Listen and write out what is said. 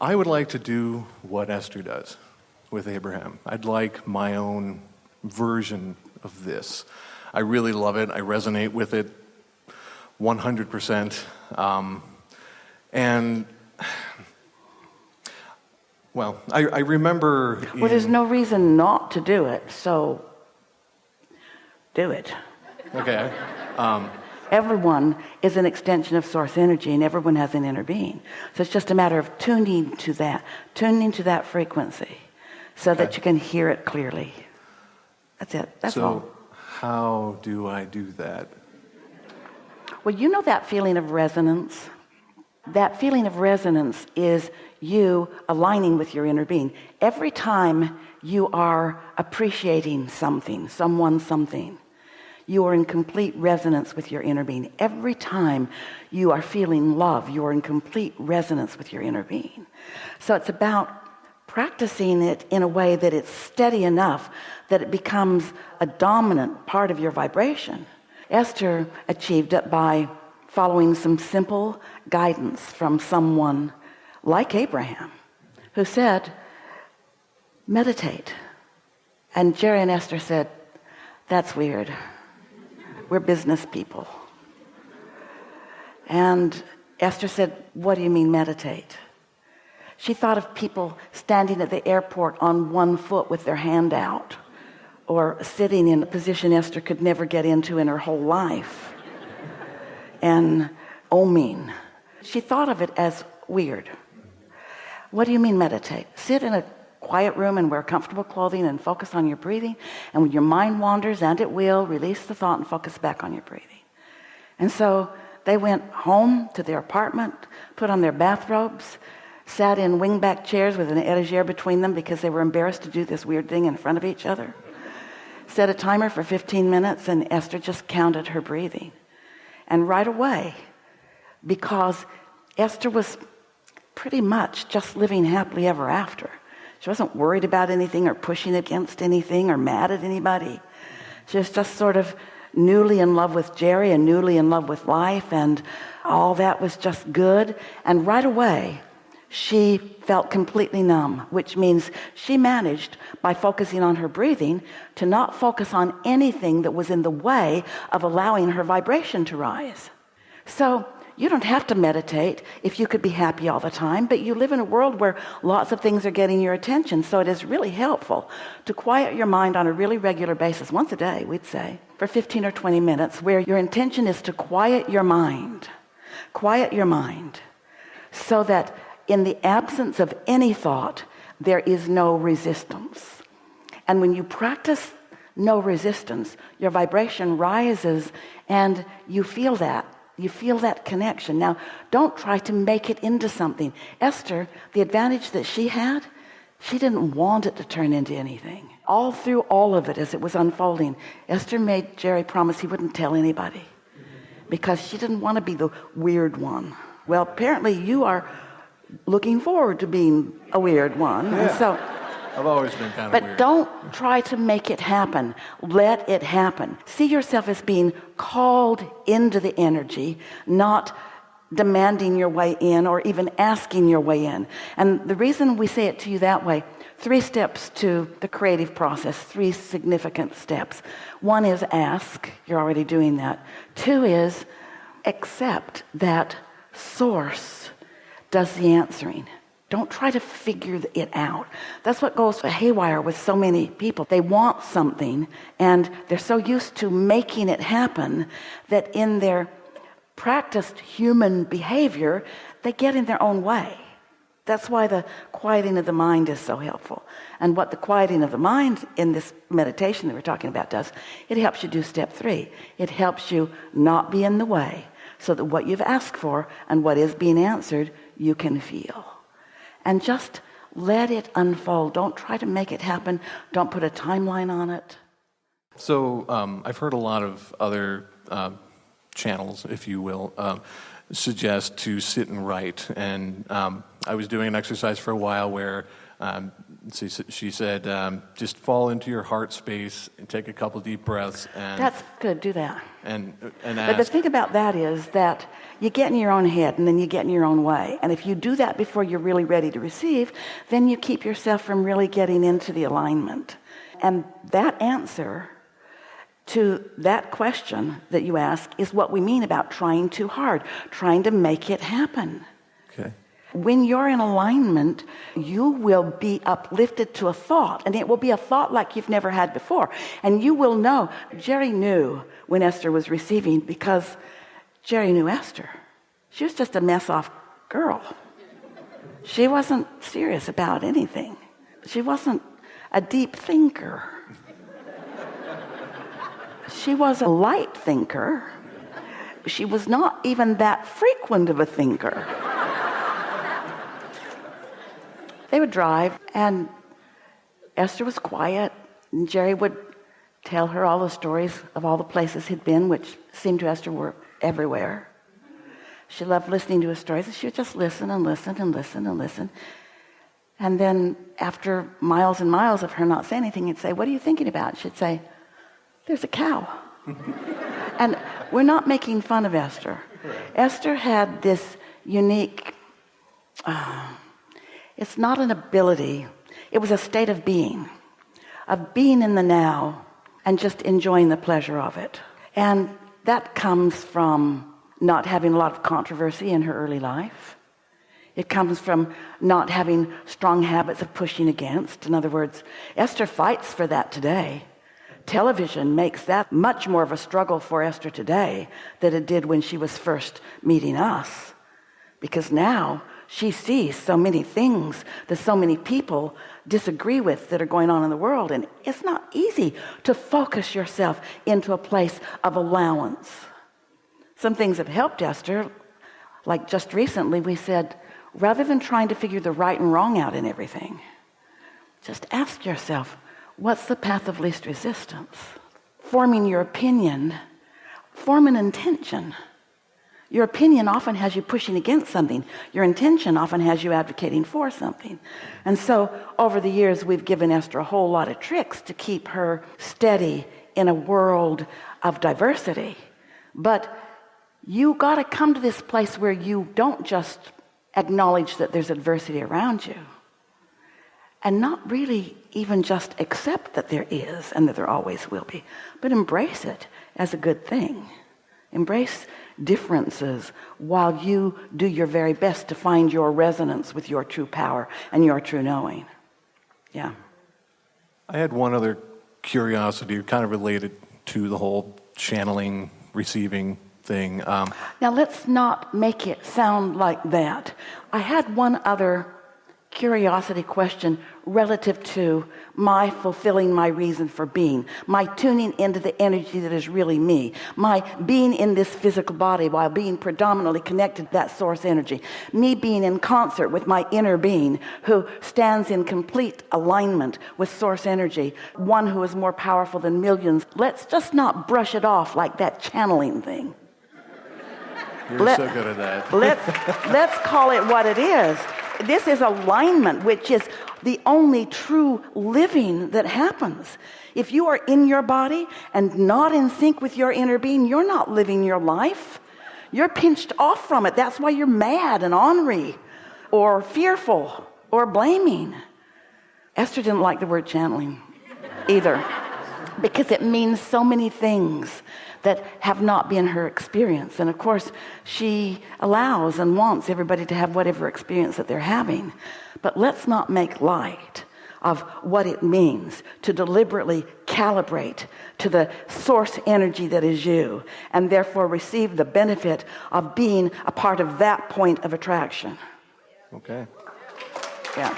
I would like to do what Esther does with Abraham. I'd like my own version of this. I really love it. I resonate with it 100%. And, well, I remember... Well, there's no reason not to do it, so do it. Okay. Everyone is an extension of source energy, and everyone has an inner being. So it's just a matter of tuning to that frequency, so that you can hear it clearly. That's it. That's all. So how do I do that? Well, you know that feeling of resonance? That feeling of resonance is you aligning with your inner being. Every time you are appreciating something, someone, something, you are in complete resonance with your inner being. Every time you are feeling love, you are in complete resonance with your inner being. So it's about practicing it in a way that it's steady enough that it becomes a dominant part of your vibration. Esther achieved it by following some simple guidance from someone like Abraham, who said, meditate. And Jerry and Esther said, that's weird. We're business people. And Esther said, what do you mean meditate? She thought of people standing at the airport on one foot with their hand out, or sitting in a position Esther could never get into in her whole life, and oming. She thought of it as weird. What do you mean meditate? Sit in a quiet room and wear comfortable clothing and focus on your breathing, and when your mind wanders, and it will, release the thought and focus back on your breathing. And so they went home to their apartment, put on their bathrobes, sat in wingback chairs with an etagere between them because they were embarrassed to do this weird thing in front of each other. Set a timer for 15 minutes, and Esther just counted her breathing. And right away, because Esther was pretty much just living happily ever after. She wasn't worried about anything or pushing against anything or mad at anybody. She was just sort of newly in love with Jerry and newly in love with life, and all that was just good. And right away, she felt completely numb, which means she managed, by focusing on her breathing, to not focus on anything that was in the way of allowing her vibration to rise. So you don't have to meditate if you could be happy all the time, but you live in a world where lots of things are getting your attention. So it is really helpful to quiet your mind on a really regular basis, once a day, we'd say, for 15 or 20 minutes, where your intention is to quiet your mind, so that in the absence of any thought, there is no resistance. And when you practice no resistance, your vibration rises, and you feel that. You feel that connection. Now, don't try to make it into something. Esther, the advantage that she had, she didn't want it to turn into anything. All through all of it, as it was unfolding, Esther made Jerry promise he wouldn't tell anybody, because she didn't want to be the weird one. Well, apparently you are looking forward to being a weird one. Yeah. And so, I've always been kind of but weird. don't try to make it happen. Let it happen. See yourself as being called into the energy, not demanding your way in or even asking your way in. And the reason we say it to you that way, 3 steps to the creative process, 3 significant steps. 1 is ask. You're already doing that. 2 is accept that source does the answering. Don't try to figure it out. That's what goes haywire with so many people. They want something, and they're so used to making it happen that in their practiced human behavior, they get in their own way. That's why the quieting of the mind is so helpful. And what the quieting of the mind in this meditation that we're talking about does, it helps you do step 3. It helps you not be in the way, so that what you've asked for and what is being answered, you can feel. And just let it unfold. Don't try to make it happen. Don't put a timeline on it. So I've heard a lot of other channels, if you will, suggest to sit and write. And I was doing an exercise for a while where she said, just fall into your heart space and take a couple deep breaths. And that's good. Do that. and But the ask. thing about that is that you get in your own head and then you get in your own way. And if you do that before you're really ready to receive, then you keep yourself from really getting into the alignment. And that answer to that question that you ask is what we mean about trying too hard, trying to make it happen. Okay. When you're in alignment, you will be uplifted to a thought, and it will be a thought like you've never had before. And you will know. Jerry knew when Esther was receiving because Jerry knew Esther. She was just a mess-off girl. She wasn't serious about anything. She wasn't a deep thinker. She was a light thinker. She was not even that frequent of a thinker. They would drive, and Esther was quiet, and Jerry would tell her all the stories of all the places he'd been, which seemed to Esther were everywhere. She loved listening to his stories, and she would just listen and listen and listen and listen. And then after miles and miles of her not saying anything, he'd say, "What are you thinking about?" She'd say, "There's a cow." And we're not making fun of Esther. Esther had this unique... it's not an ability. It was a state of being in the now and just enjoying the pleasure of it. And that comes from not having a lot of controversy in her early life. It comes from not having strong habits of pushing against. In other words, Esther fights for that today. Television makes that much more of a struggle for Esther today than it did when she was first meeting us. Because now she sees so many things that so many people disagree with that are going on in the world. And it's not easy to focus yourself into a place of allowance. Some things have helped Esther, like just recently we said, rather than trying to figure the right and wrong out in everything, just ask yourself, what's the path of least resistance? Forming your opinion, form an intention. Your opinion often has you pushing against something. Your intention often has you advocating for something. And so over the years, we've given Esther a whole lot of tricks to keep her steady in a world of diversity. But you got to come to this place where you don't just acknowledge that there's adversity around you and not really even just accept that there is and that there always will be, but embrace it as a good thing. Embrace differences while you do your very best to find your resonance with your true power and your true knowing. Yeah. I had one other curiosity kind of related to the whole channeling, receiving thing. Now let's not make it sound like that. I had one other curiosity question relative to my fulfilling my reason for being, my tuning into the energy that is really me, my being in this physical body while being predominantly connected to that source energy, me being in concert with my inner being who stands in complete alignment with source energy, one who is more powerful than millions. Let's just not brush it off like that channeling thing. You're so good at that. Let's call it what it is. This is alignment, which is the only true living that happens. If you are in your body and not in sync with your inner being, you're not living your life. You're pinched off from it. That's why you're mad and ornery or fearful or blaming. Esther didn't like the word channeling either because it means so many things that have not been her experience. And of course, she allows and wants everybody to have whatever experience that they're having. But let's not make light of what it means to deliberately calibrate to the source energy that is you, and therefore receive the benefit of being a part of that point of attraction. Okay. Yeah.